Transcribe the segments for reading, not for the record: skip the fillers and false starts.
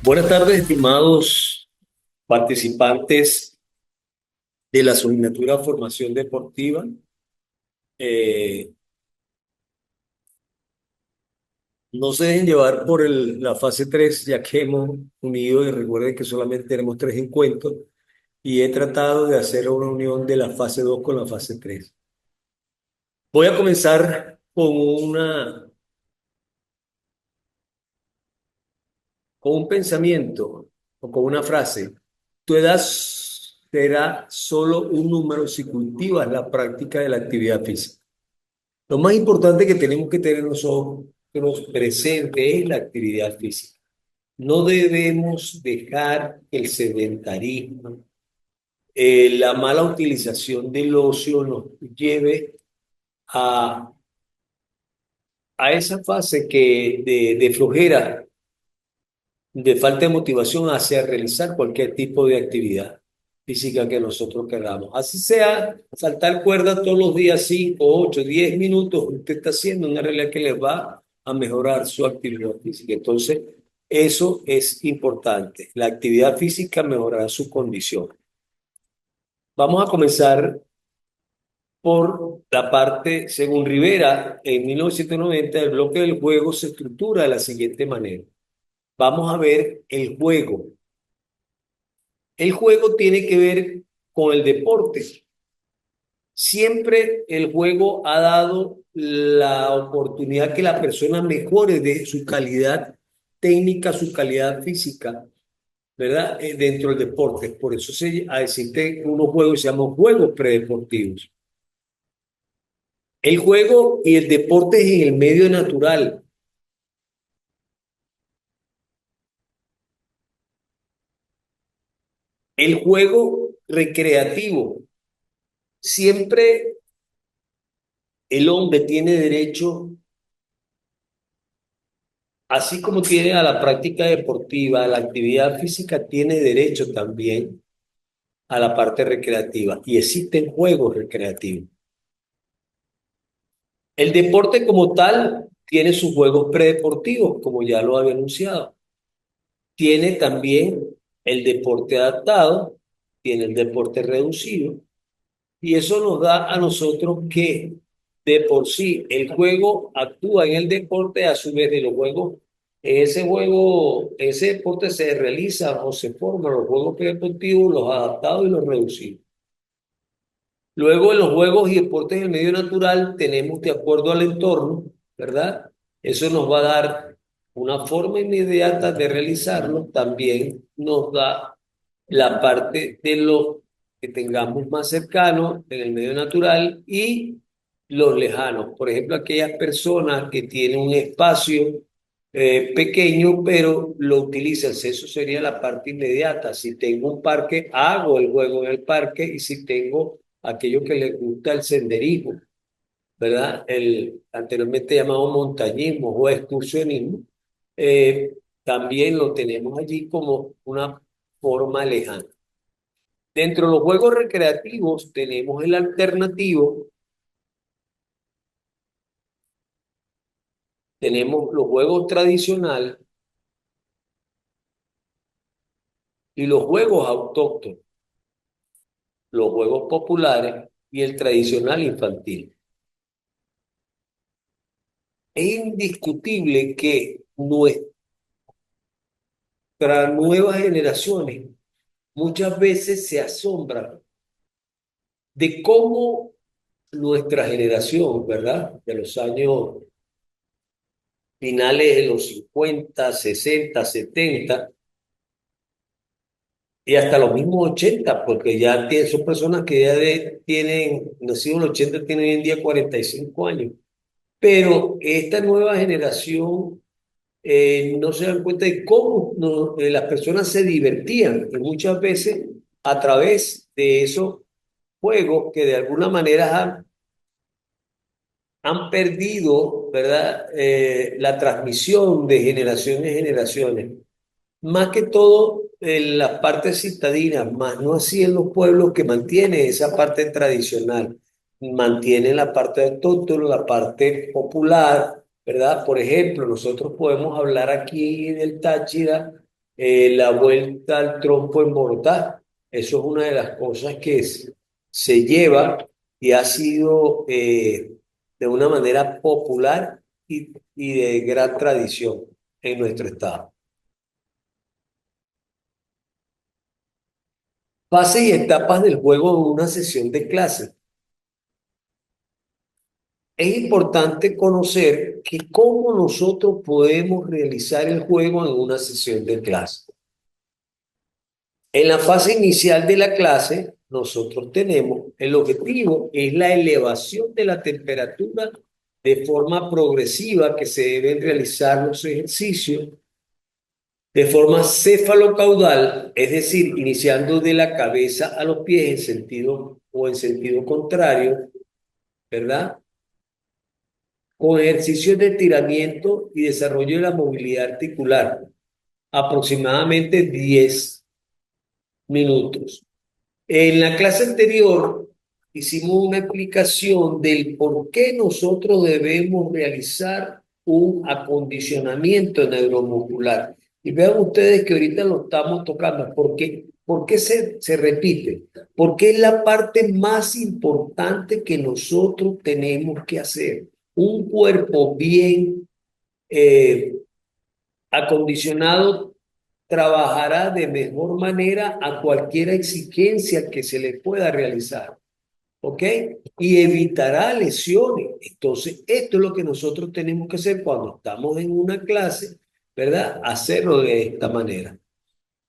Buenas tardes, estimados participantes de la asignatura Formación Deportiva. Eh, no se dejen llevar por la fase 3, ya que hemos unido, y recuerden que solamente tenemos 3 encuentros, y he tratado de hacer una unión de la fase 2 con la fase 3. Voy a comenzar con un pensamiento o con una frase. Tu edad será solo un número si cultivas la práctica de la actividad física. Lo más importante que tenemos que tener nosotros presente es la actividad física. No debemos dejar que el sedentarismo, la mala utilización del ocio nos lleve a, a esa fase de flojera, de falta de motivación hacia realizar cualquier tipo de actividad física que nosotros queramos. Así sea, saltar cuerda todos los días, 5, 8, 10 minutos, usted está haciendo una realidad que le va a mejorar su actividad física. Entonces, eso es importante. La actividad física mejorará su condición. Vamos a comenzar por la parte, según Rivera, en 1990, el bloque del juego se estructura de la siguiente manera. Vamos a ver el juego. El juego tiene que ver con el deporte. Siempre el juego ha dado la oportunidad que la persona mejore de su calidad técnica, su calidad física, ¿verdad? Dentro del deporte. Por eso existen unos juegos que se llaman juegos predeportivos. El juego y el deporte es en el medio natural. El juego recreativo. Siempre el hombre tiene derecho, así como tiene a la práctica deportiva, a la actividad física, tiene derecho también a la parte recreativa. Y existen juegos recreativos. El deporte como tal tiene sus juegos predeportivos, como ya lo había anunciado. Tiene también el deporte adaptado, tiene el deporte reducido. Y eso nos da a nosotros que de por sí el juego actúa en el deporte, a su vez de los juegos, ese deporte se realiza o se forman los juegos deportivos, los adaptados y los reducidos. Luego en los juegos y deportes del medio natural tenemos de acuerdo al entorno, ¿verdad? Eso nos va a dar una forma inmediata de realizarlo, también nos da la parte de lo que tengamos más cercano en el medio natural y los lejanos. Por ejemplo, aquellas personas que tienen un espacio pequeño, pero lo utilizan. Eso sería la parte inmediata. Si tengo un parque, hago el juego en el parque, y si tengo aquello que les gusta el senderismo, ¿verdad? El anteriormente llamado montañismo o excursionismo, también lo tenemos allí como una forma lejana. Dentro de los juegos recreativos tenemos el alternativo, tenemos los juegos tradicionales y los juegos autóctonos, los juegos populares y el tradicional infantil. Es indiscutible que nuestras nuevas generaciones muchas veces se asombran de cómo nuestra generación, ¿verdad? De los años finales de los 50, 60, 70 y hasta los mismos 80, porque son personas que tienen, nacido en los 80, tienen hoy en día 45 años. Pero esta nueva generación no se dan cuenta de cómo las personas se divertían, y muchas veces a través de esos juegos que de alguna manera han perdido, ¿verdad? La transmisión de generaciones en generaciones. Más que todo en las partes citadinas, más no así en los pueblos, que mantienen esa parte tradicional, mantienen la parte autóctona, la parte popular, ¿verdad? Por ejemplo, nosotros podemos hablar aquí del Táchira, la vuelta al trompo en Bogotá. Eso es una de las cosas que se lleva y ha sido de una manera popular y de gran tradición en nuestro estado. Fases y etapas del juego en una sesión de clase. Es importante conocer que cómo nosotros podemos realizar el juego en una sesión de clase. En la fase inicial de la clase, nosotros tenemos el objetivo es la elevación de la temperatura de forma progresiva que se deben realizar los ejercicios de forma cefalocaudal, es decir, iniciando de la cabeza a los pies en sentido o en sentido contrario, ¿verdad? Con ejercicios de estiramiento y desarrollo de la movilidad articular, aproximadamente 10 minutos. En la clase anterior hicimos una explicación del por qué nosotros debemos realizar un acondicionamiento neuromuscular. Y vean ustedes que ahorita lo estamos tocando. ¿Por qué se repite? Porque es la parte más importante que nosotros tenemos que hacer. Un cuerpo bien eh, acondicionado trabajará de mejor manera a cualquier exigencia que se le pueda realizar, ¿ok? Y evitará lesiones. Entonces, esto es lo que nosotros tenemos que hacer cuando estamos en una clase, ¿verdad? Hacerlo de esta manera.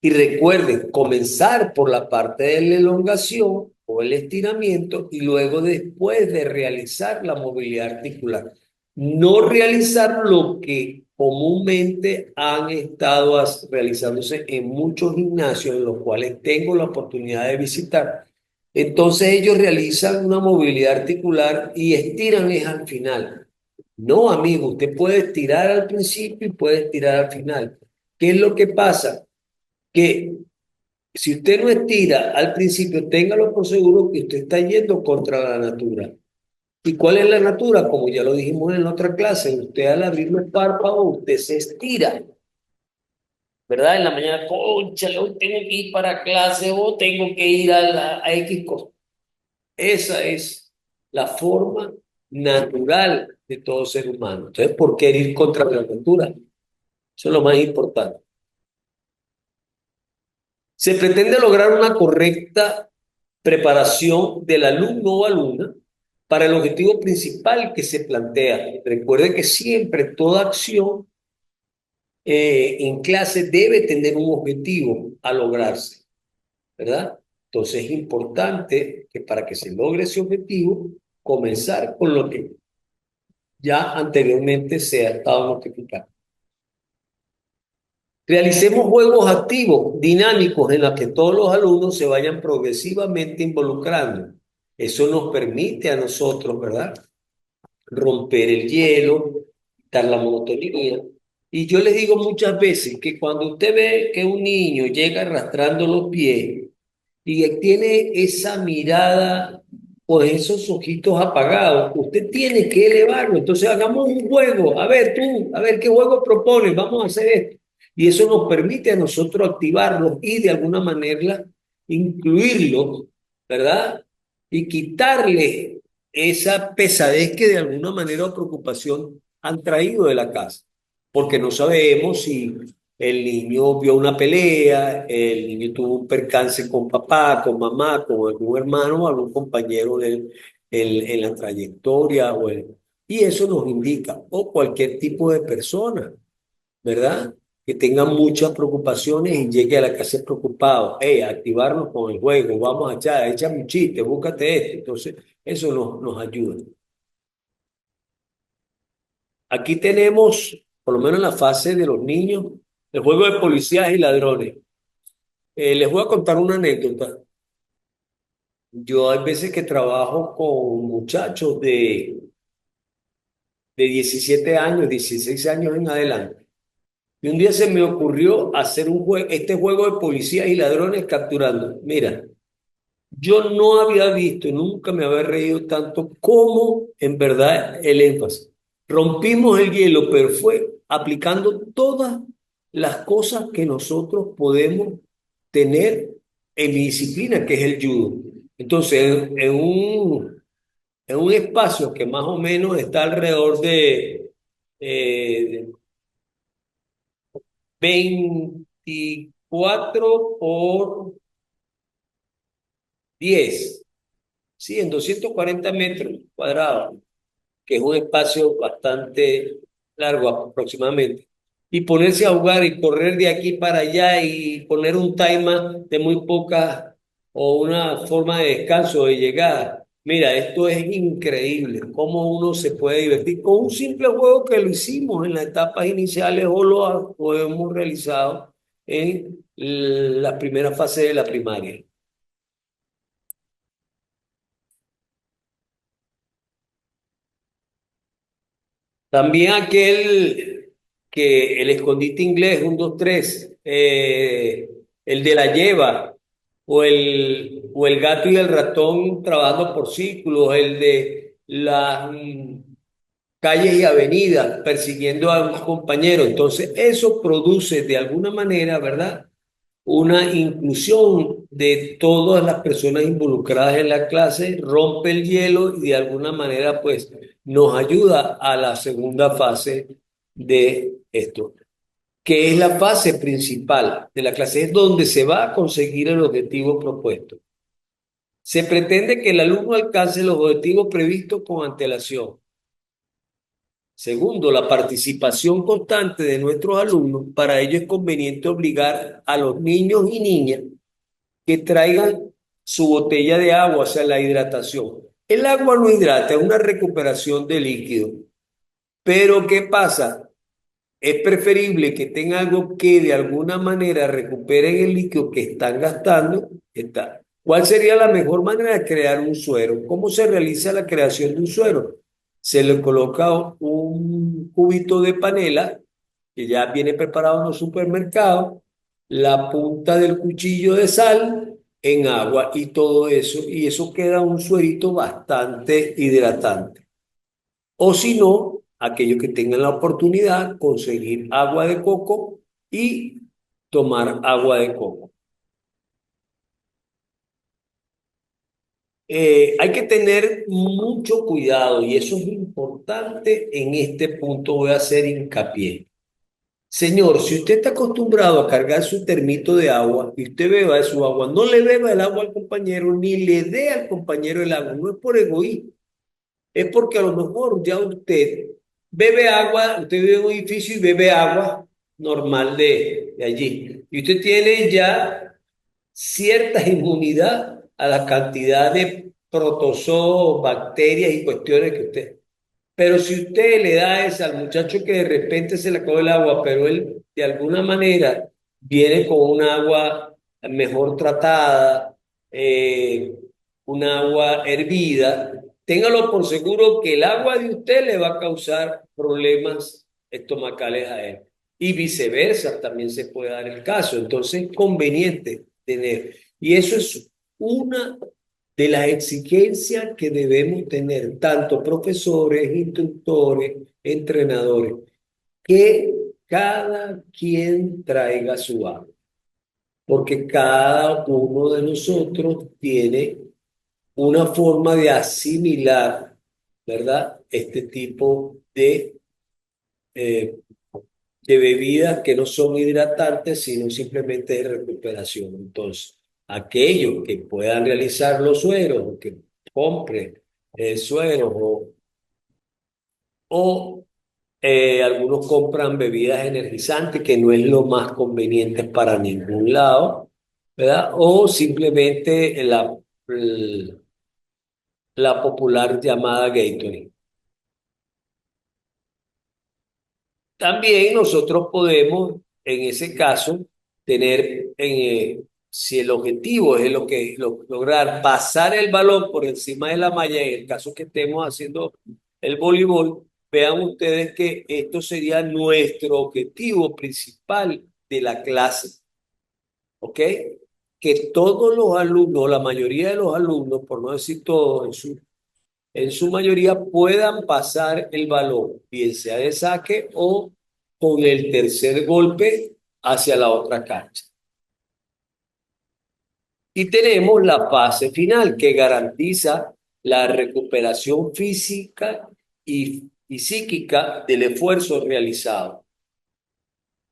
Y recuerden, comenzar por la parte de la elongación o el estiramiento y luego después de realizar la movilidad articular. No realizar lo que comúnmente han estado realizándose en muchos gimnasios en los cuales tengo la oportunidad de visitar. Entonces ellos realizan una movilidad articular y estiran es al final. No, amigo, usted puede estirar al principio y puede estirar al final. ¿Qué es lo que pasa? Que si usted no estira al principio, téngalo por seguro que usted está yendo contra la natura. ¿Y cuál es la natura? Como ya lo dijimos en la otra clase, usted al abrir los párpados, usted se estira, ¿verdad? En la mañana, cónchale, hoy tengo que ir para clase o tengo que ir a X cosa. Esa es la forma natural de todo ser humano. Entonces, ¿por qué ir contra la natura? Eso es lo más importante. Se pretende lograr una correcta preparación del alumno o alumna para el objetivo principal que se plantea. Recuerde que siempre toda acción en clase debe tener un objetivo a lograrse, ¿verdad? Entonces es importante que para que se logre ese objetivo, comenzar con lo que ya anteriormente se ha estado notificando. Realicemos juegos activos, dinámicos, en los que todos los alumnos se vayan progresivamente involucrando. Eso nos permite a nosotros, ¿verdad? Romper el hielo, dar la monotonía. Y yo les digo muchas veces que cuando usted ve que un niño llega arrastrando los pies y tiene esa mirada o esos ojitos apagados, usted tiene que elevarlo. Entonces hagamos un juego. A ver, tú, a ver qué juego propones, vamos a hacer esto. Y eso nos permite a nosotros activarlos y de alguna manera incluirlos, ¿verdad? Y quitarle esa pesadez que de alguna manera o preocupación han traído de la casa. Porque no sabemos si el niño vio una pelea, el niño tuvo un percance con papá, con mamá, con algún hermano o algún compañero en la trayectoria. Y eso nos indica, o cualquier tipo de persona, ¿verdad? Que tenga muchas preocupaciones y llegue a la casa preocupado. Hey, activarnos con el juego, vamos a echar, échame un chiste, búscate esto. Entonces, eso nos ayuda. Aquí tenemos, por lo menos en la fase de los niños, el juego de policías y ladrones. Les voy a contar una anécdota. Yo hay veces que trabajo con muchachos de 17 años, 16 años en adelante. Y un día se me ocurrió hacer este juego de policías y ladrones capturando. Mira, yo no había visto, nunca me había reído tanto como en verdad el énfasis. Rompimos el hielo, pero fue aplicando todas las cosas que nosotros podemos tener en mi disciplina, que es el judo. Entonces, en un espacio que más o menos está alrededor de 24 por 10, sí, en 240 metros cuadrados, que es un espacio bastante largo aproximadamente, y ponerse a jugar y correr de aquí para allá y poner un timer de muy poca o una forma de descanso de llegada. Mira, esto es increíble, cómo uno se puede divertir con un simple juego que lo hicimos en las etapas iniciales o hemos realizado en la primera fase de la primaria. También aquel que el escondite inglés, un, dos, tres, el de la lleva, o el gato y el ratón trabajando por círculos, el de las calles y avenidas persiguiendo a un compañero. Entonces, eso produce de alguna manera, ¿verdad? Una inclusión de todas las personas involucradas en la clase, rompe el hielo y de alguna manera pues nos ayuda a la segunda fase de esto, que es la fase principal de la clase, es donde se va a conseguir el objetivo propuesto. Se pretende que el alumno alcance los objetivos previstos con antelación. Segundo, la participación constante de nuestros alumnos. Para ello es conveniente obligar a los niños y niñas que traigan su botella de agua, o sea, la hidratación. El agua no hidrata, es una recuperación de líquido. Pero ¿qué pasa? Es preferible que tengan algo que de alguna manera recuperen el líquido que están gastando. Está. ¿Cuál sería la mejor manera de crear un suero? ¿Cómo se realiza la creación de un suero? Se le coloca un cubito de panela que ya viene preparado en los supermercados, la punta del cuchillo de sal en agua y todo eso, y eso queda un suerito bastante hidratante. O si no, aquellos que tengan la oportunidad, conseguir agua de coco y tomar agua de coco. Hay que tener mucho cuidado y eso es importante. En este punto voy a hacer hincapié. Señor, si usted está acostumbrado a cargar su termito de agua y usted beba de su agua, no le beba el agua al compañero ni le dé al compañero el agua. No es por egoísmo, es porque a lo mejor ya usted bebe agua, usted vive en un edificio y bebe agua normal de allí. Y usted tiene ya cierta inmunidad a la cantidad de protozoos, bacterias y cuestiones que usted. Pero si usted le da esa al muchacho que de repente se le acabó el agua, pero él de alguna manera viene con un agua mejor tratada, un agua hervida, téngalo por seguro que el agua de usted le va a causar problemas estomacales a él. Y viceversa, también se puede dar el caso. Entonces es conveniente tener. Y eso es una de las exigencias que debemos tener, tanto profesores, instructores, entrenadores, que cada quien traiga su agua, porque cada uno de nosotros tiene una forma de asimilar, ¿verdad? Este tipo eh, de bebidas que no son hidratantes, sino simplemente de recuperación. Entonces, aquellos que puedan realizar los sueros, o que compren sueros, algunos compran bebidas energizantes, que no es lo más conveniente para ningún lado, ¿verdad? O simplemente la popular llamada Gatorade. También nosotros podemos, en ese caso, tener, si el objetivo es lograr pasar el balón por encima de la malla, en el caso que estemos haciendo el voleibol, vean ustedes que esto sería nuestro objetivo principal de la clase, ¿ok? Que todos los alumnos, la mayoría de los alumnos, por no decir todos, en su mayoría puedan pasar el balón, bien sea de saque o con el tercer golpe hacia la otra cancha. Y tenemos la fase final que garantiza la recuperación física y psíquica del esfuerzo realizado.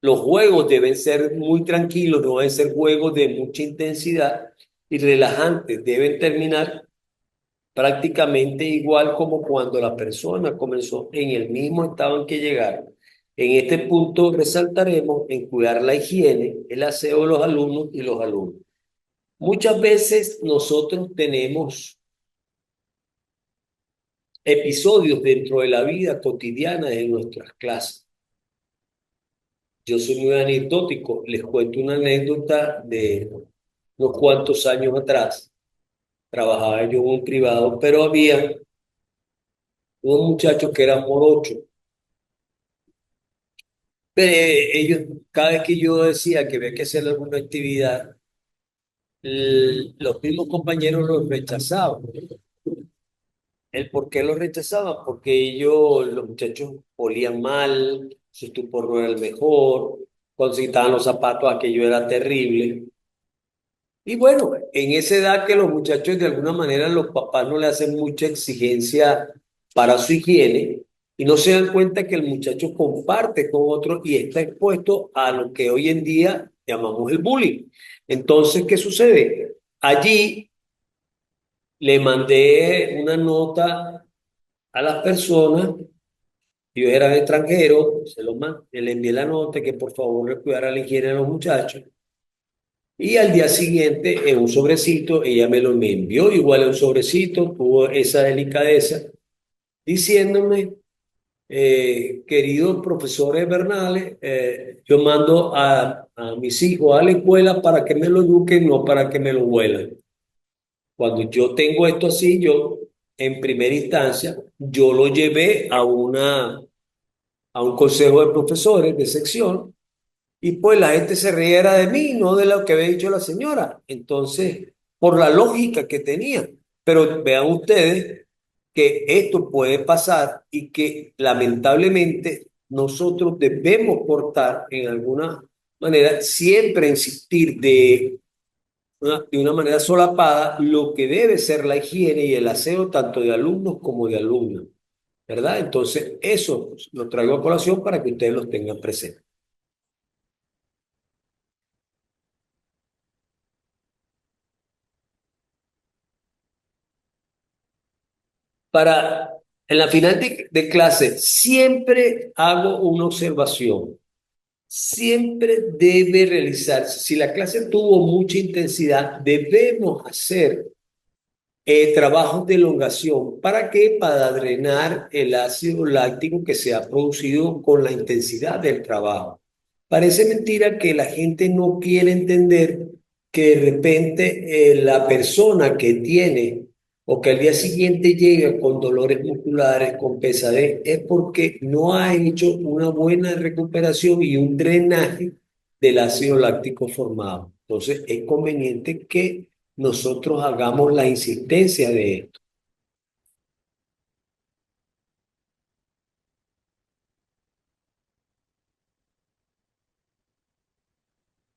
Los juegos deben ser muy tranquilos, no deben ser juegos de mucha intensidad y relajantes. Deben terminar prácticamente igual como cuando la persona comenzó en el mismo estado en que llegaron. En este punto resaltaremos en cuidar la higiene, el aseo de los alumnos y los alumnos. Muchas veces nosotros tenemos episodios dentro de la vida cotidiana de nuestras clases. Yo soy muy anecdótico, les cuento una anécdota de unos cuantos años atrás. Trabajaba yo en un privado, pero había unos muchachos que eran morochos. Pero ellos, cada vez que yo decía que había que hacer alguna actividad, los mismos compañeros los rechazaban. ¿El por qué los rechazaban? Porque ellos, los muchachos, olían mal, su estupor no era el mejor, cuando se quitaban los zapatos aquello era terrible. Y bueno, en esa edad que los muchachos de alguna manera los papás no le hacen mucha exigencia para su higiene y no se dan cuenta que el muchacho comparte con otros y está expuesto a lo que hoy en día llamamos el bullying. Entonces, ¿qué sucede? Allí le mandé una nota a las personas, ellos eran extranjeros, se los mandé, le envié la nota que por favor le cuidara la higiene a los muchachos. Y al día siguiente, en un sobrecito, ella me envió igual en un sobrecito, tuvo esa delicadeza, diciéndome, queridos profesores Bernales, yo mando a mis hijos a la escuela para que me lo eduquen, no para que me lo huelan. Cuando yo tengo esto así, yo, en primera instancia, yo lo llevé a un consejo de profesores de sección y pues la gente se riera de mí, no de lo que había dicho la señora. Entonces, por la lógica que tenía. Pero vean ustedes que esto puede pasar y que lamentablemente nosotros debemos cortar en alguna manera, siempre insistir de una manera solapada lo que debe ser la higiene y el aseo tanto de alumnos como de alumnas, ¿verdad? Entonces, eso lo traigo a colación para que ustedes los tengan presentes. En la final de clase, siempre hago una observación. Siempre debe realizarse. Si la clase tuvo mucha intensidad, debemos hacer trabajos de elongación. ¿Para qué? Para drenar el ácido láctico que se ha producido con la intensidad del trabajo. Parece mentira que la gente no quiere entender que de repente la persona que tiene o que al día siguiente llega con dolores musculares, con pesadez, es porque no ha hecho una buena recuperación y un drenaje del ácido láctico formado. Entonces es conveniente que nosotros hagamos la insistencia de esto.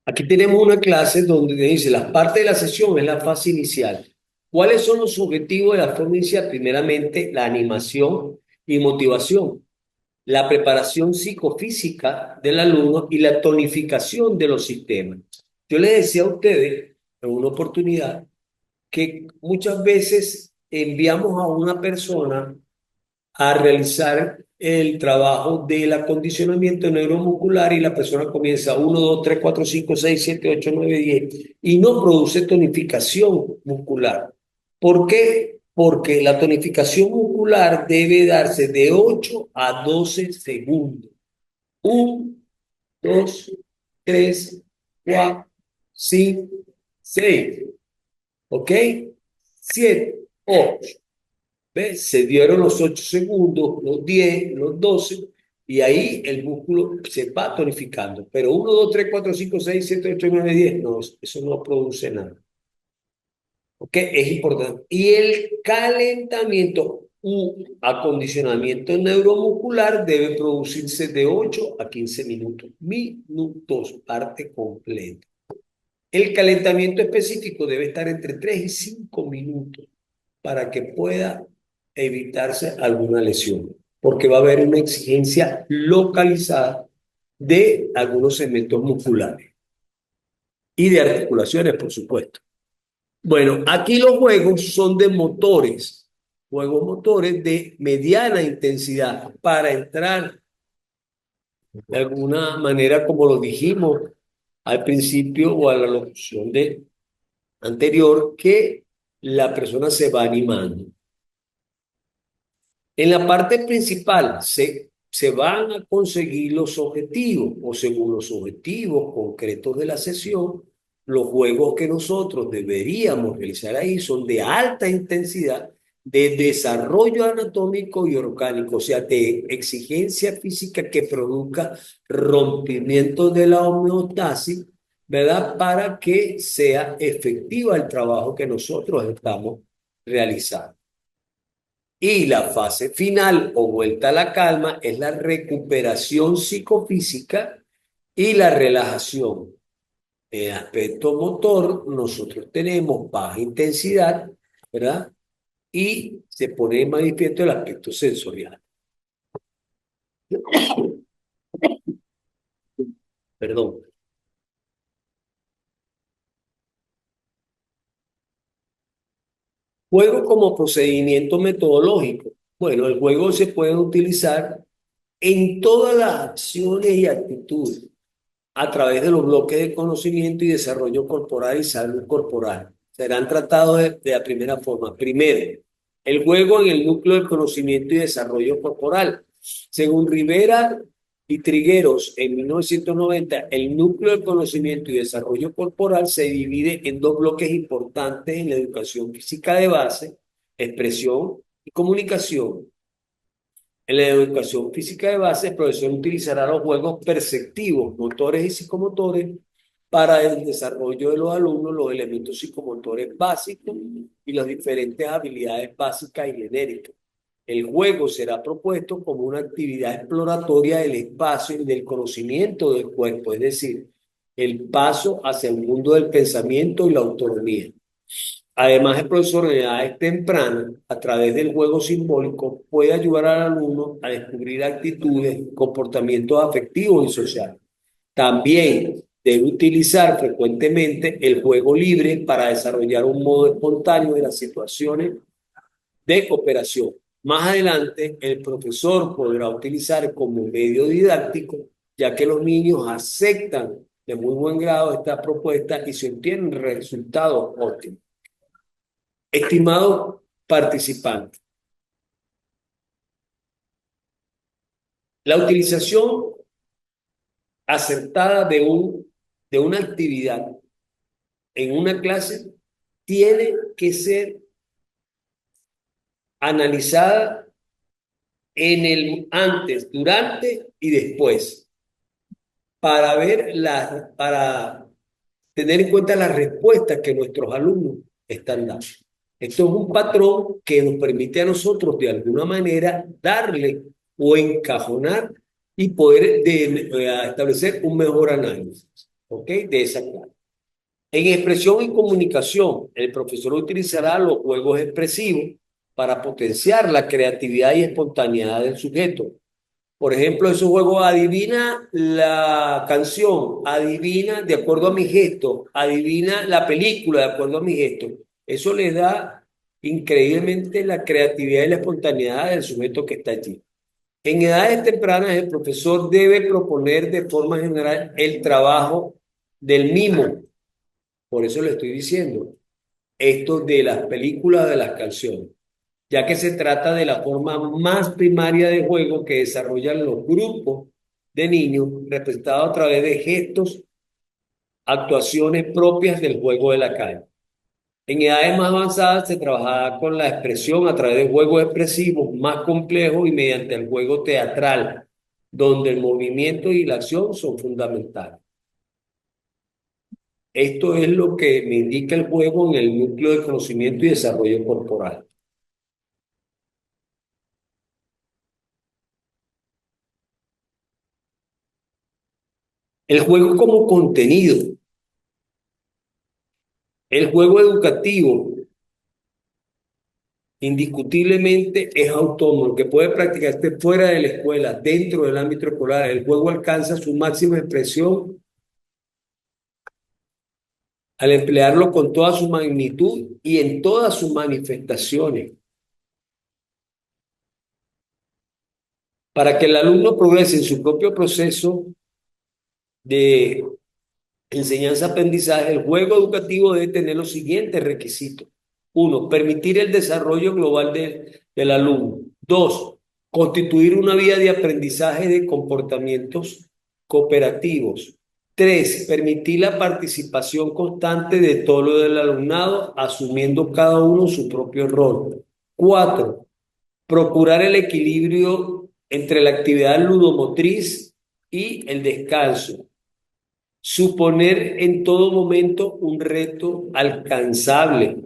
Aquí tenemos una clase donde dice, las partes de la sesión es la fase inicial. ¿Cuáles son los objetivos de la forma inicial? Primeramente, la animación y motivación, la preparación psicofísica del alumno y la tonificación de los sistemas. Yo les decía a ustedes en una oportunidad que muchas veces enviamos a una persona a realizar el trabajo del acondicionamiento neuromuscular y la persona comienza 1, 2, 3, 4, 5, 6, 7, 8, 9, 10 y no produce tonificación muscular. ¿Por qué? Porque la tonificación muscular debe darse de 8 a 12 segundos. 1, 2, 3, 4, 5, 6. ¿Ok? 7, 8. ¿Ves? Se dieron los 8 segundos, los 10, los 12, y ahí el músculo se va tonificando. Pero 1, 2, 3, 4, 5, 6, 7, 8, 9, 10, no, eso no produce nada. ¿Ok? Es importante. Y el calentamiento, u acondicionamiento neuromuscular debe producirse de 8 a 15 minutos. Minutos, parte completa. El calentamiento específico debe estar entre 3 y 5 minutos para que pueda evitarse alguna lesión, porque va a haber una exigencia localizada de algunos segmentos musculares y de articulaciones, por supuesto. Bueno, aquí los juegos son de motores, juegos motores de mediana intensidad para entrar de alguna manera, como lo dijimos al principio o a la locución de anterior, que la persona se va animando. En la parte principal se van a conseguir los objetivos o según los objetivos concretos de la sesión, los juegos que nosotros deberíamos realizar ahí son de alta intensidad, de desarrollo anatómico y orgánico, o sea, de exigencia física que produzca rompimiento de la homeostasis, ¿verdad? Para que sea efectiva el trabajo que nosotros estamos realizando. Y la fase final o vuelta a la calma es la recuperación psicofísica y la relajación. En el aspecto motor, nosotros tenemos baja intensidad, ¿verdad? Y se pone en manifiesto el aspecto sensorial. Perdón. Juego como procedimiento metodológico. Bueno, el juego se puede utilizar en todas las acciones y actitudes, a través de los bloques de conocimiento y desarrollo corporal y salud corporal. Serán tratados de la primera forma. Primero, el juego en el núcleo del conocimiento y desarrollo corporal. Según Rivera y Trigueros en 1990, el núcleo del conocimiento y desarrollo corporal se divide en dos bloques importantes en la educación física de base, expresión y comunicación. En la educación física de base, el profesor utilizará los juegos perceptivos, motores y psicomotores para el desarrollo de los alumnos, los elementos psicomotores básicos y las diferentes habilidades básicas y genéricas. El juego será propuesto como una actividad exploratoria del espacio y del conocimiento del cuerpo, es decir, el paso hacia el mundo del pensamiento y la autonomía. Además, el profesor en edades tempranas, a través del juego simbólico, puede ayudar al alumno a descubrir actitudes, comportamientos afectivos y sociales. También debe utilizar frecuentemente el juego libre para desarrollar un modo espontáneo de las situaciones de cooperación. Más adelante, el profesor podrá utilizar como medio didáctico, ya que los niños aceptan de muy buen grado esta propuesta y se obtienen resultados óptimos. Estimado participante, la utilización acertada de una actividad en una clase tiene que ser analizada en el antes, durante y después para para tener en cuenta las respuestas que nuestros alumnos están dando. Esto es un patrón que nos permite a nosotros de alguna manera darle o encajonar y poder establecer un mejor análisis, ¿ok? De esa clase. En expresión y comunicación, el profesor utilizará los juegos expresivos para potenciar la creatividad y espontaneidad del sujeto. Por ejemplo, en su juego adivina la canción, adivina de acuerdo a mi gesto, adivina la película de acuerdo a mi gesto. Eso le da increíblemente la creatividad y la espontaneidad del sujeto que está allí. En edades tempranas, el profesor debe proponer de forma general el trabajo del mimo. Por eso le estoy diciendo esto de las películas, de las canciones, ya que se trata de la forma más primaria de juego que desarrollan los grupos de niños, representados a través de gestos, actuaciones propias del juego de la calle. En edades más avanzadas se trabajará con la expresión a través de juegos expresivos más complejos y mediante el juego teatral, donde el movimiento y la acción son fundamentales. Esto es lo que me indica el juego en el núcleo de conocimiento y desarrollo corporal. El juego como contenido, el juego educativo, indiscutiblemente es autónomo, que puede practicarse fuera de la escuela, dentro del ámbito escolar. El juego alcanza su máxima expresión al emplearlo con toda su magnitud y en todas sus manifestaciones. Para que el alumno progrese en su propio proceso de enseñanza-aprendizaje, el juego educativo debe tener los siguientes requisitos. Uno, permitir el desarrollo global del alumno. Dos, constituir una vía de aprendizaje de comportamientos cooperativos. Tres, permitir la participación constante de todo lo del alumnado, asumiendo cada uno su propio rol. Cuatro, procurar el equilibrio entre la actividad ludomotriz y el descanso. Suponer en todo momento un reto alcanzable.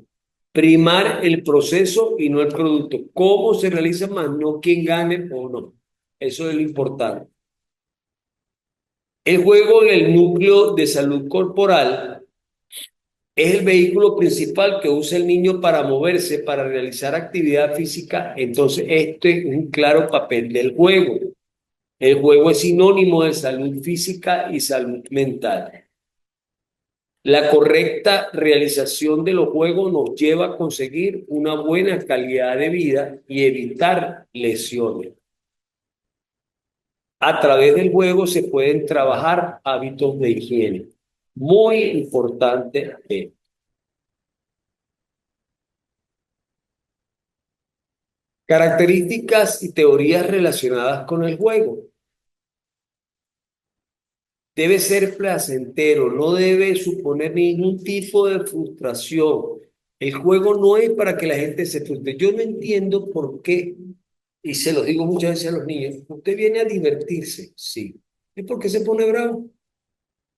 Primar el proceso y no el producto. ¿Cómo se realiza más? No quién gane o no. Eso es lo importante. El juego en el núcleo de salud corporal es el vehículo principal que usa el niño para moverse, para realizar actividad física. Entonces, este es un claro papel del juego. El juego es sinónimo de salud física y salud mental. La correcta realización de los juegos nos lleva a conseguir una buena calidad de vida y evitar lesiones. A través del juego se pueden trabajar hábitos de higiene. Muy importante. Características y teorías relacionadas con el juego. Debe ser placentero, no debe suponer ningún tipo de frustración. El juego no es para que la gente se frustre. Yo no entiendo por qué, y se lo digo muchas veces a los niños, usted viene a divertirse, sí. ¿Y por qué se pone bravo?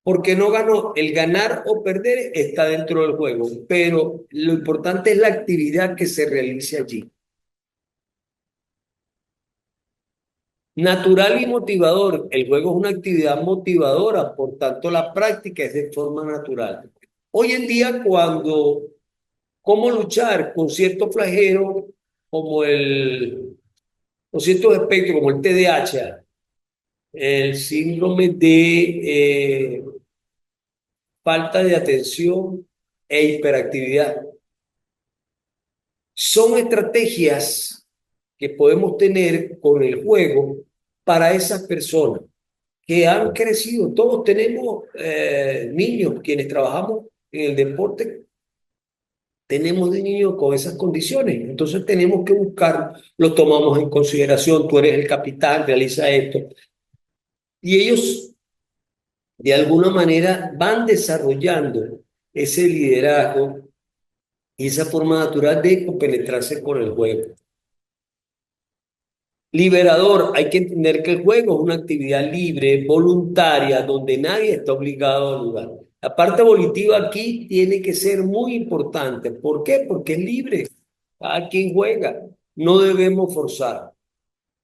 Porque no ganó. El ganar o perder está dentro del juego, pero lo importante es la actividad que se realice allí. Natural y motivador. El juego es una actividad motivadora, por tanto la práctica es de forma natural. Hoy en día, cómo luchar con ciertos flagelos como con ciertos espectros como el TDAH, el síndrome de falta de atención e hiperactividad. Son estrategias que podemos tener con el juego para esas personas que han crecido. Todos tenemos niños, quienes trabajamos en el deporte, tenemos de niños con esas condiciones. Entonces tenemos que buscar, los tomamos en consideración, tú eres el capitán, realiza esto. Y ellos, de alguna manera, van desarrollando ese liderazgo y esa forma natural de compenetrarse con el juego. Liberador, hay que entender que el juego es una actividad libre, voluntaria, donde nadie está obligado a jugar. La parte volitiva aquí tiene que ser muy importante. ¿Por qué? Porque es libre. Cada quien juega. No debemos forzar.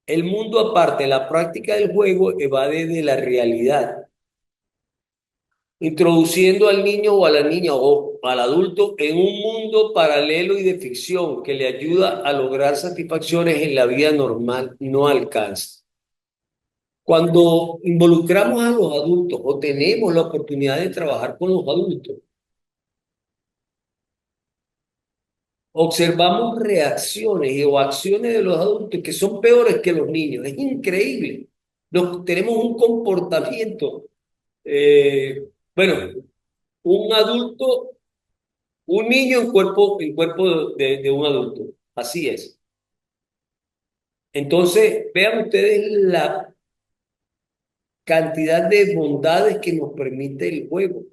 El mundo aparte, la práctica del juego evade de la realidad, introduciendo al niño o a la niña o al adulto en un mundo paralelo y de ficción que le ayuda a lograr satisfacciones en la vida normal no alcanza. Cuando involucramos a los adultos o tenemos la oportunidad de trabajar con los adultos, observamos reacciones o acciones de los adultos que son peores que los niños. Es increíble. Tenemos un comportamiento, bueno, un adulto, un niño en cuerpo de un adulto. Así es. Entonces, vean ustedes la cantidad de bondades que nos permite el juego.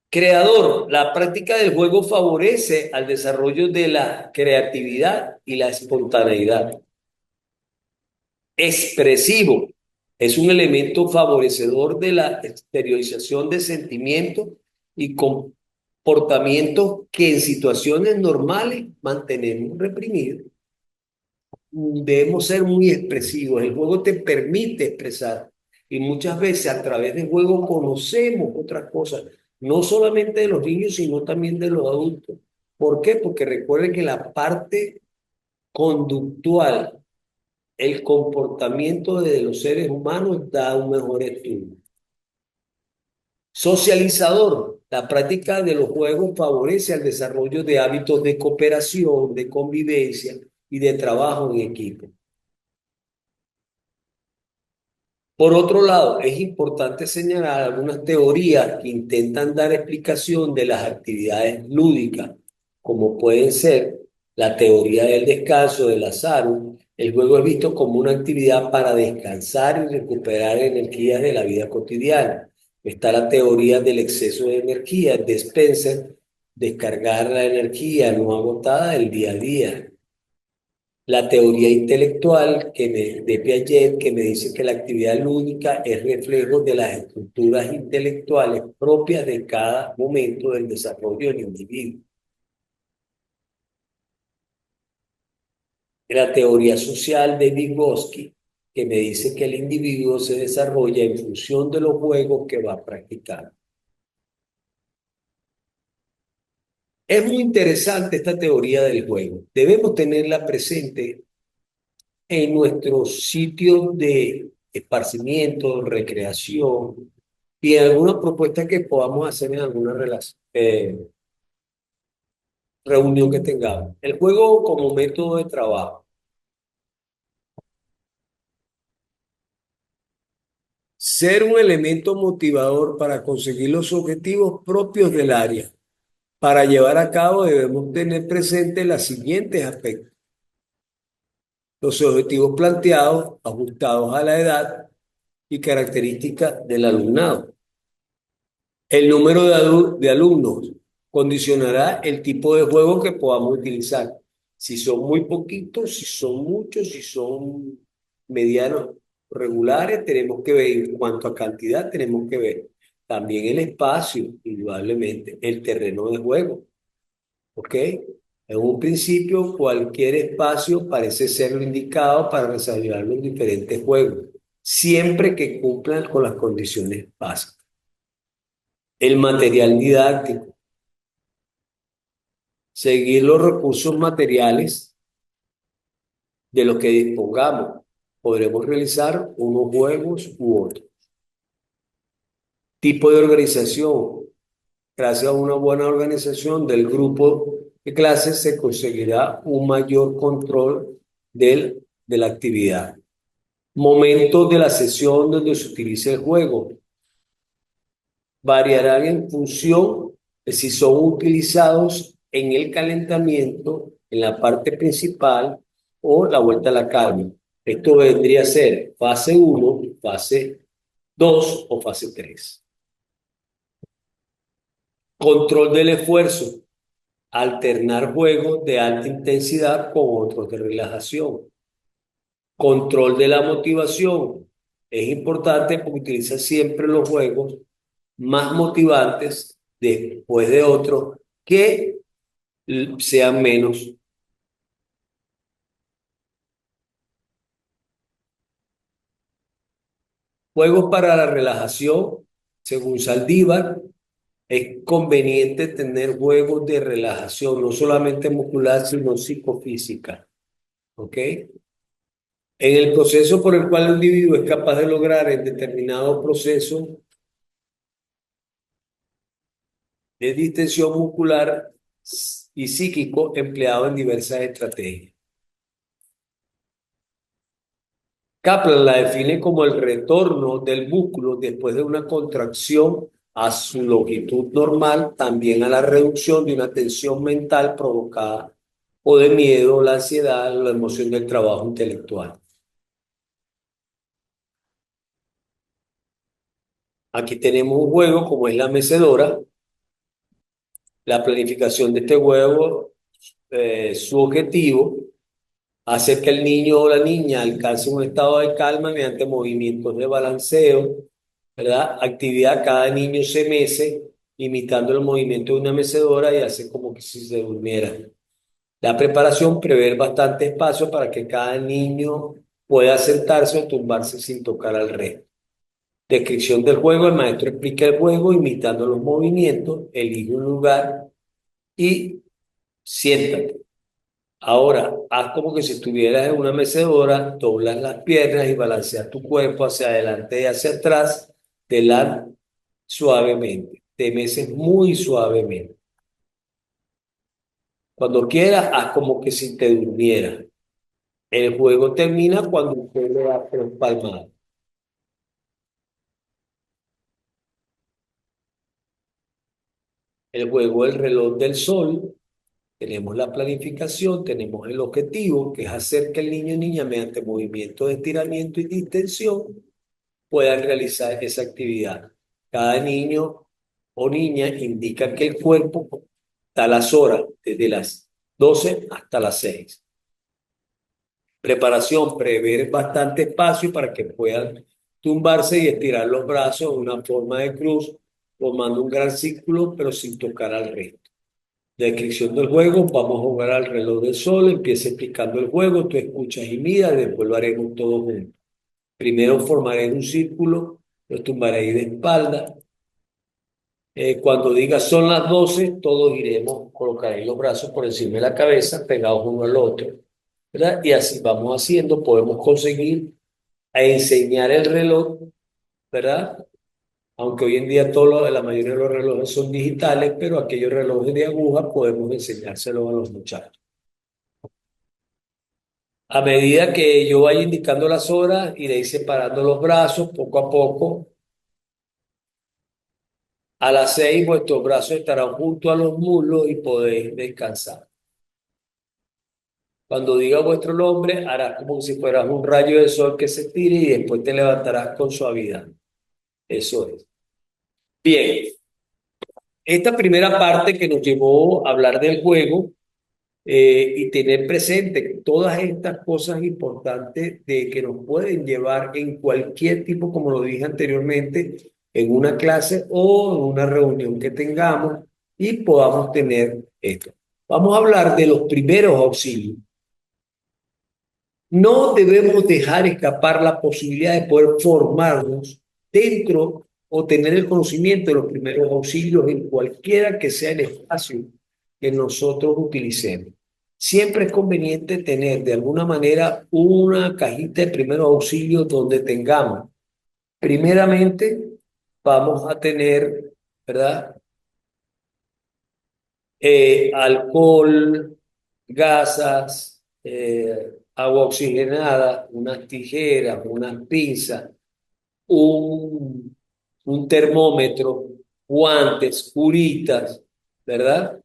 Creador, la práctica del juego favorece al desarrollo de la creatividad y la espontaneidad. Expresivo, es un elemento favorecedor de la exteriorización de sentimientos y comportamientos que en situaciones normales mantenemos reprimidos. debemos ser muy expresivos. El juego te permite expresar y muchas veces a través del juego conocemos otras cosas, no solamente de los niños, sino también de los adultos. ¿Por qué? Porque recuerden que la parte conductual, el comportamiento de los seres humanos da un mejor estudio. Socializador. La práctica de los juegos favorece el desarrollo de hábitos de cooperación, de convivencia y de trabajo en equipo. Por otro lado, es importante señalar algunas teorías que intentan dar explicación de las actividades lúdicas, como pueden ser la teoría del descanso de Lazaro. El juego es visto como una actividad para descansar y recuperar energías de la vida cotidiana. Está la teoría del exceso de energía de Spencer, descargar la energía no agotada del día a día. La teoría intelectual de Piaget, que me dice que la actividad lúdica es reflejo de las estructuras intelectuales propias de cada momento del desarrollo del individuo. La teoría social de Vygotsky, que me dice que el individuo se desarrolla en función de los juegos que va a practicar. Es muy interesante esta teoría del juego. Debemos tenerla presente en nuestros sitios de esparcimiento, recreación y alguna propuesta que podamos hacer en alguna reunión que tengamos. El juego como método de trabajo. Ser un elemento motivador para conseguir los objetivos propios del área. Para llevar a cabo debemos tener presente los siguientes aspectos. Los objetivos planteados, ajustados a la edad y características del alumnado. El número de alumnos condicionará el tipo de juego que podamos utilizar. Si son muy poquitos, si son muchos, si son medianos regulares, tenemos que ver en cuanto a cantidad, tenemos que ver también el espacio, indudablemente, el terreno de juego. ¿Ok? En un principio, cualquier espacio parece ser lo indicado para desarrollar los diferentes juegos, siempre que cumplan con las condiciones básicas. El material didáctico, seguir los recursos materiales de los que dispongamos. Podremos realizar unos juegos u otros. Tipo de organización. Gracias a una buena organización del grupo de clases se conseguirá un mayor control de la actividad. Momento de la sesión donde se utilice el juego. Variarán en función de si son utilizados en el calentamiento, en la parte principal o la vuelta a la calma. Esto vendría a ser fase uno, fase 2 o fase 3. Control del esfuerzo. Alternar juegos de alta intensidad con otros de relajación. Control de la motivación. Es importante porque utiliza siempre los juegos más motivantes después de otros que sean menos. Juegos para la relajación, según Saldívar, es conveniente tener juegos de relajación, no solamente muscular, sino psicofísica. ¿Ok? En el proceso por el cual el individuo es capaz de lograr el determinado proceso de distensión muscular y psíquico empleado en diversas estrategias. Kaplan la define como el retorno del músculo después de una contracción a su longitud normal, también a la reducción de una tensión mental provocada o de miedo, la ansiedad, la emoción del trabajo intelectual. Aquí tenemos un juego como es la mecedora. La planificación de este juego, su objetivo, hacer que el niño o la niña alcance un estado de calma mediante movimientos de balanceo, ¿verdad? Actividad, cada niño se mece imitando el movimiento de una mecedora y hace como que si se durmiera. La preparación, prever bastante espacio para que cada niño pueda sentarse o tumbarse sin tocar al resto. Descripción del juego, el maestro explica el juego imitando los movimientos, elige un lugar y siéntate. Ahora, haz como que si estuvieras en una mecedora, doblas las piernas y balanceas tu cuerpo hacia adelante y hacia atrás, delante suavemente. Te meces muy suavemente. Cuando quieras, haz como que si te durmieras. El juego termina cuando usted le da tres palmadas. El juego del reloj del sol, tenemos la planificación, tenemos el objetivo, que es hacer que el niño o niña, mediante movimientos de estiramiento y distensión, puedan realizar esa actividad. Cada niño o niña indica que el cuerpo da las horas, desde las 12 hasta las 6. Preparación, prever bastante espacio para que puedan tumbarse y estirar los brazos en una forma de cruz, formando un gran círculo, pero sin tocar al resto. Descripción del juego, vamos a jugar al reloj del sol, empieza explicando el juego, tú escuchas y miras, después lo haremos todos juntos. Primero formaré un círculo, los tumbaré de espalda. Cuando diga son las 12 todos iremos, colocaré los brazos por encima de la cabeza, pegados uno al otro, ¿verdad? Y así vamos haciendo, podemos conseguir enseñar el reloj, ¿verdad? Aunque hoy en día la mayoría de los relojes son digitales, pero aquellos relojes de aguja podemos enseñárselos a los muchachos. A medida que yo vaya indicando las horas, iré separando los brazos poco a poco. A las 6 vuestros brazos estarán junto a los muslos y podéis descansar. Cuando diga vuestro nombre, harás como si fueras un rayo de sol que se estire y después te levantarás con suavidad. Eso es. Bien, esta primera parte que nos llevó a hablar del juego y tener presente todas estas cosas importantes de que nos pueden llevar en cualquier tipo, como lo dije anteriormente, en una clase o en una reunión que tengamos y podamos tener esto. Vamos a hablar de los primeros auxilios. No debemos dejar escapar la posibilidad de poder formarnos dentro o tener el conocimiento de los primeros auxilios en cualquiera que sea el espacio que nosotros utilicemos. Siempre es conveniente tener de alguna manera una cajita de primeros auxilios donde tengamos, primeramente, vamos a tener, ¿verdad? Alcohol, gasas, agua oxigenada, unas tijeras, unas pinzas, un, un termómetro, guantes, curitas, ¿verdad?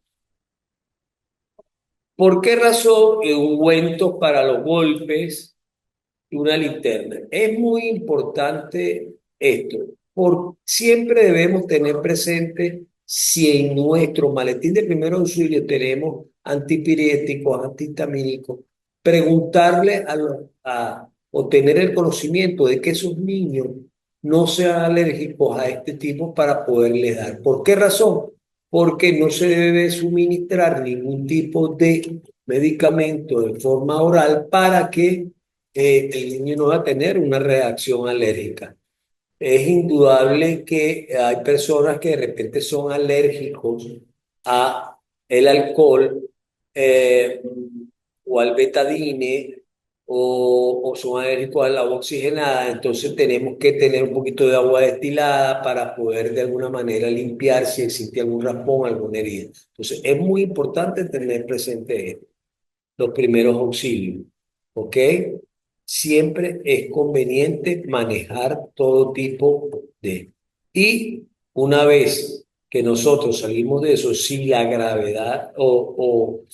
¿Por qué razón ungüentos para los golpes y una linterna? Es muy importante esto, porque siempre debemos tener presente si en nuestro maletín de primer auxilio tenemos antipiréticos, antihistamínicos, preguntarle o tener el conocimiento de que esos niños no sean alérgicos a este tipo para poderles dar. ¿Por qué razón? Porque no se debe suministrar ningún tipo de medicamento de forma oral para que el niño no va a tener una reacción alérgica. Es indudable que hay personas que de repente son alérgicos a el alcohol eh, o al betadine o son alérgicos al agua oxigenada, entonces tenemos que tener un poquito de agua destilada para poder de alguna manera limpiar si existe algún raspón, alguna herida. Entonces es muy importante tener presente esto, los primeros auxilios, ¿ok? Siempre es conveniente manejar todo tipo de... Y una vez que nosotros salimos de eso, si la gravedad o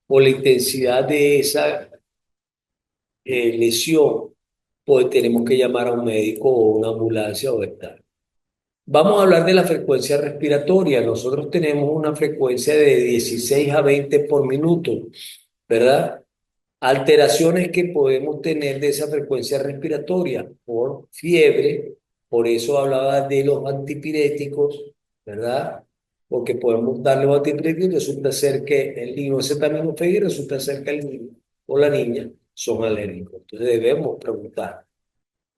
la intensidad de esa lesión, pues tenemos que llamar a un médico o una ambulancia o estar. Vamos a hablar de la frecuencia respiratoria. Nosotros tenemos una frecuencia de 16 a 20 por minuto, ¿verdad? Alteraciones que podemos tener de esa frecuencia respiratoria por fiebre, por eso hablaba de los antipiréticos, ¿verdad? porque podemos darle Vaticlip y resulta ser que el niño acetaminofén y resulta ser que el niño o la niña son alérgicos. Entonces debemos preguntar.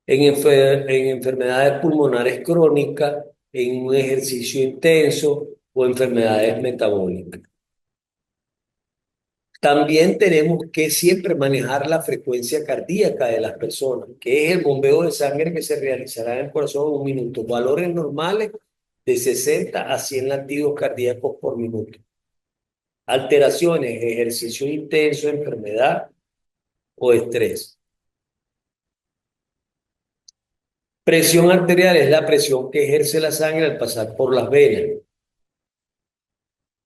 En enfermedades pulmonares crónicas, en un ejercicio intenso o enfermedades metabólicas. También tenemos que siempre manejar la frecuencia cardíaca de las personas, que es el bombeo de sangre que se realizará en el corazón en un minuto. Valores normales de 60 a 100 latidos cardíacos por minuto. Alteraciones, ejercicio intenso, enfermedad o estrés. Presión arterial es la presión que ejerce la sangre al pasar por las venas.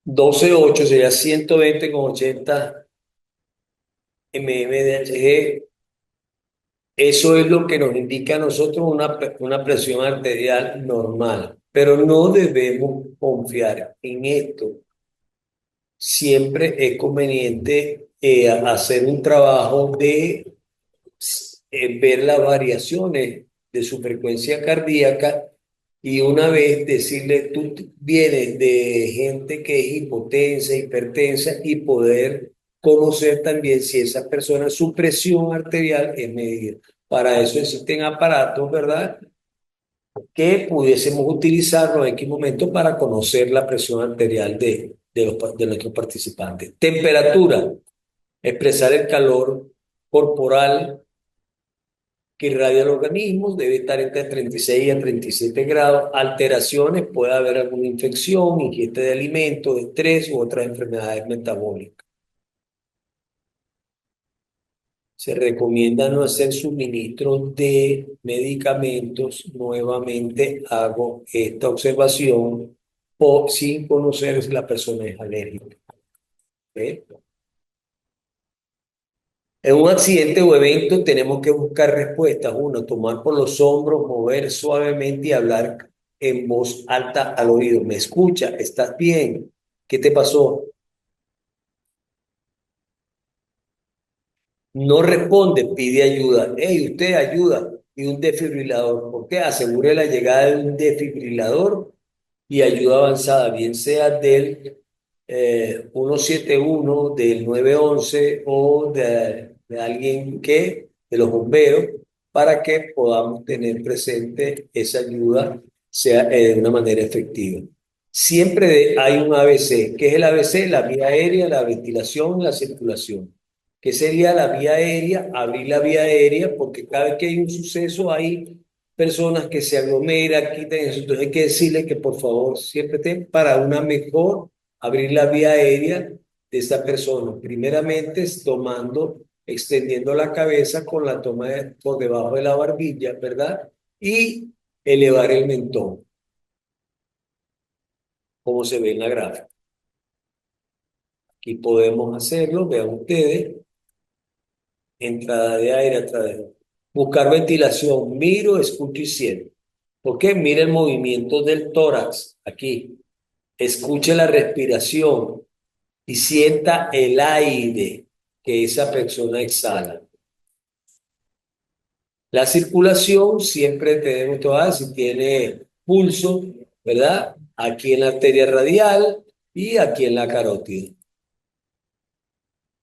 12,8 sería 120,80 mmHg. Eso es lo que nos indica a nosotros una presión arterial normal, pero no debemos confiar en esto. Siempre es conveniente hacer un trabajo de ver las variaciones de su frecuencia cardíaca y una vez decirle, tú vienes de gente que es hipotensa, hipertensa y poder conocer también si esa persona, su presión arterial es medida. Para eso existen aparatos, ¿verdad? Que pudiésemos utilizarlo en X momento para conocer la presión arterial de nuestros participantes. Temperatura, expresar el calor corporal que irradia el organismo, debe estar entre 36 a 37 grados. Alteraciones, puede haber alguna infección, ingesta de alimentos, estrés u otras enfermedades metabólicas. Se recomienda no hacer suministro de medicamentos. Nuevamente hago esta observación o sin conocer si la persona es alérgica. ¿Ve? En un accidente o evento tenemos que buscar respuestas. Uno, tomar por los hombros, mover suavemente y hablar en voz alta al oído. ¿Me escucha? ¿Estás bien? ¿Qué te pasó? No responde, pide ayuda. Hey, usted ayuda. Y un desfibrilador. ¿Por qué? Asegure la llegada de un desfibrilador y ayuda avanzada, bien sea del 171, del 911 o de alguien de los bomberos, para que podamos tener presente esa ayuda sea de una manera efectiva. Siempre hay un ABC. ¿Qué es el ABC? La vía aérea, la ventilación, la circulación. ¿Qué sería la vía aérea? Abrir la vía aérea, porque cada vez que hay un suceso hay personas que se aglomeran, quitan eso. Entonces hay que decirle que por favor siempre estén para una mejor abrir la vía aérea de esa persona. Primeramente es tomando, extendiendo la cabeza con la toma por debajo de la barbilla, ¿verdad? Y elevar el mentón, como se ve en la gráfica. Aquí podemos hacerlo, vean ustedes, entrada de aire a través de... Buscar ventilación, miro, escucho y siento. ¿Por qué? Mira el movimiento del tórax aquí. Escuche la respiración y sienta el aire que esa persona exhala. La circulación siempre tenemos todas, si tiene pulso, ¿verdad? Aquí en la arteria radial y aquí en la carótida.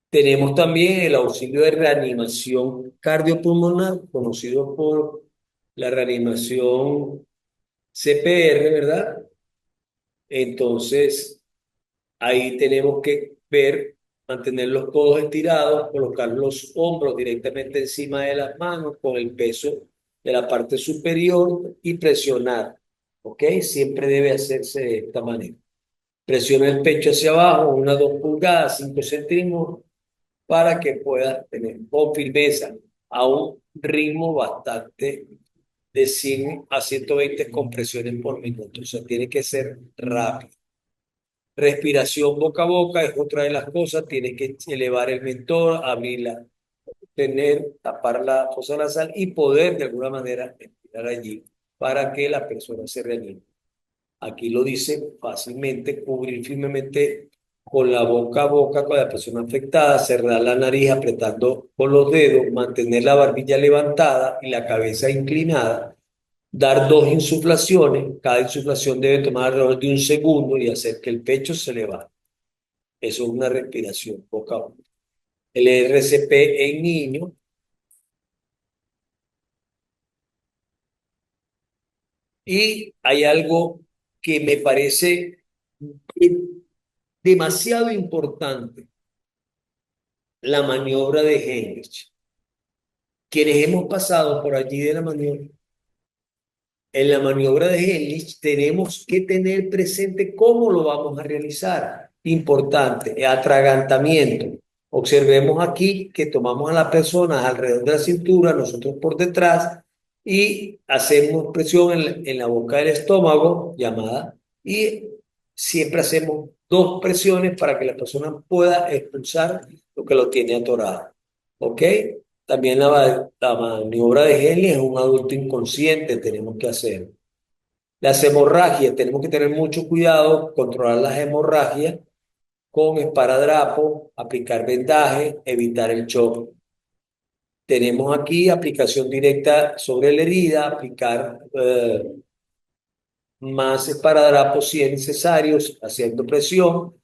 Tenemos también el auxilio de reanimación cardiopulmonar, conocido por la reanimación CPR, ¿verdad? Entonces, ahí tenemos que ver, mantener los codos estirados, colocar los hombros directamente encima de las manos con el peso de la parte superior y presionar, ¿ok? Siempre debe hacerse de esta manera. Presiona el pecho hacia abajo, unas 2 pulgadas, 5 centímetros, para que puedas tener con firmeza a un ritmo bastante de 100 a 120 compresiones por minuto. O sea, tiene que ser rápido. Respiración boca a boca es otra de las cosas. Tienes que elevar el mentón, abrirla, tapar la fosa nasal y poder de alguna manera respirar allí para que la persona se reanime. Aquí lo dice fácilmente, cubrir firmemente con la boca a boca con la persona afectada, cerrar la nariz apretando con los dedos, mantener la barbilla levantada y la cabeza inclinada dar 2 insuflaciones. Cada insuflación debe tomar alrededor de 1 segundo y hacer que el pecho se levante. Eso es una respiración boca abajo. El RCP en niños. Y hay algo que me parece demasiado importante, la maniobra de Heinrich. Quienes hemos pasado por allí de la maniobra, en la maniobra de Heinrich tenemos que tener presente cómo lo vamos a realizar. Importante, atragantamiento. Observemos aquí que tomamos a las personas alrededor de la cintura, nosotros por detrás, y hacemos presión en la boca del estómago, llamada, y siempre hacemos 2 presiones para que la persona pueda expulsar lo que lo tiene atorado. ¿Ok? También la maniobra de Henley es un adulto inconsciente, tenemos que hacer. Las hemorragias, tenemos que tener mucho cuidado, controlar las hemorragias con esparadrapo, aplicar vendaje, evitar el shock. Tenemos aquí aplicación directa sobre la herida, aplicar más esparadrapo si es necesario, haciendo presión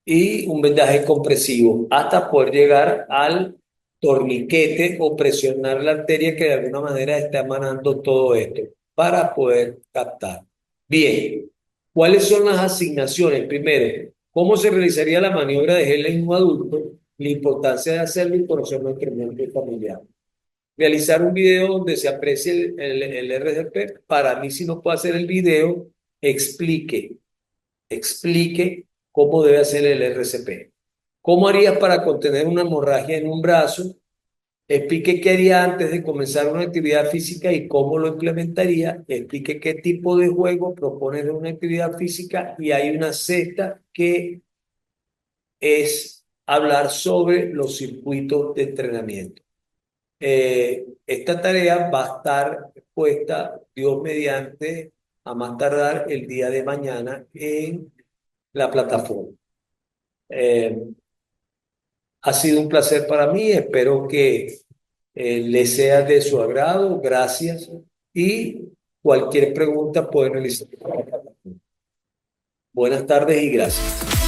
y un vendaje compresivo hasta poder llegar al torniquete o presionar la arteria que de alguna manera está emanando todo esto para poder captar. Bien, ¿cuáles son las asignaciones? Primero, ¿cómo se realizaría la maniobra de Helen en un adulto? La importancia de hacerlo y conocer nuestro ambiente familiar. Realizar un video donde se aprecie el RCP. Para mí, si no puedo hacer el video, explique cómo debe hacer el RCP. ¿Cómo harías para contener una hemorragia en un brazo? Explique qué haría antes de comenzar una actividad física y cómo lo implementaría. Explique qué tipo de juego propone de una actividad física y hay una sexta que es hablar sobre los circuitos de entrenamiento. Esta tarea va a estar puesta, Dios mediante, a más tardar el día de mañana en la plataforma. Ha sido un placer para mí, espero que les sea de su agrado, gracias y cualquier pregunta pueden realizar. Buenas tardes y gracias.